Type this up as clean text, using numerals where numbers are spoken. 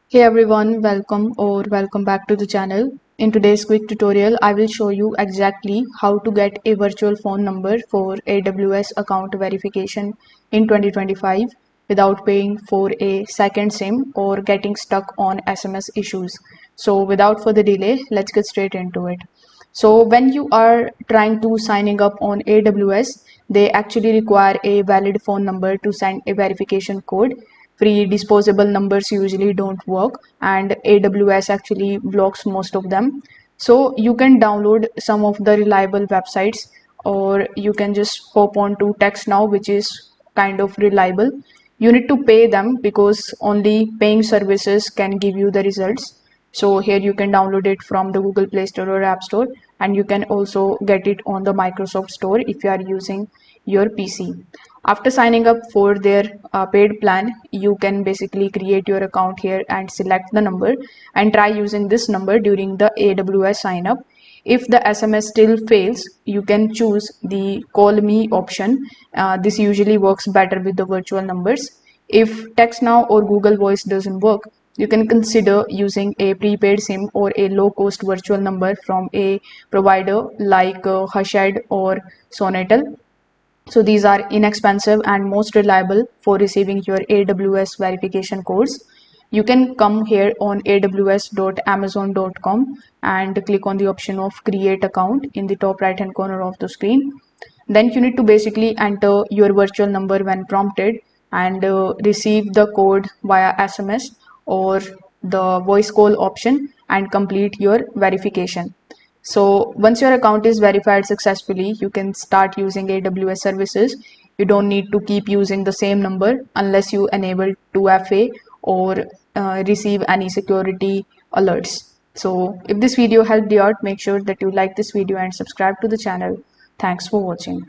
Hey everyone, welcome back to the channel. In today's quick tutorial, I will show you exactly how to get a virtual phone number for AWS account verification in 2025 without paying for a second SIM or getting stuck on SMS issues. So without further delay, let's get straight into it. So when you are trying to signing up on AWS, they actually require a valid phone number to send a verification code. Free disposable numbers usually don't work, and AWS actually blocks most of them. So you can download some of the reliable websites, or you can just hop on to Text Now, which is kind of reliable. You need to pay them because only paying services can give you the results. So here you can download it from the Google Play Store or App Store, and you can also get it on the Microsoft Store if you are using your PC. After signing up for their paid plan, you can basically create your account here and select the number and try using this number during the AWS sign up. If the SMS still fails, you can choose the call me option. This usually works better with the virtual numbers. If text now or Google Voice doesn't work, you can consider using a prepaid SIM or a low cost virtual number from a provider like Hushed or Sonatel. So these are inexpensive and most reliable for receiving your AWS verification codes. You can come here on aws.amazon.com and click on the option of create account in the top right hand corner of the screen. Then you need to basically enter your virtual number when prompted and receive the code via SMS or the voice call option and complete your verification. So once your account is verified successfully, you can start using AWS services. You don't need to keep using the same number unless you enable 2FA or receive any security alerts. So if this video helped you out, make sure that you like this video and subscribe to the channel. Thanks for watching.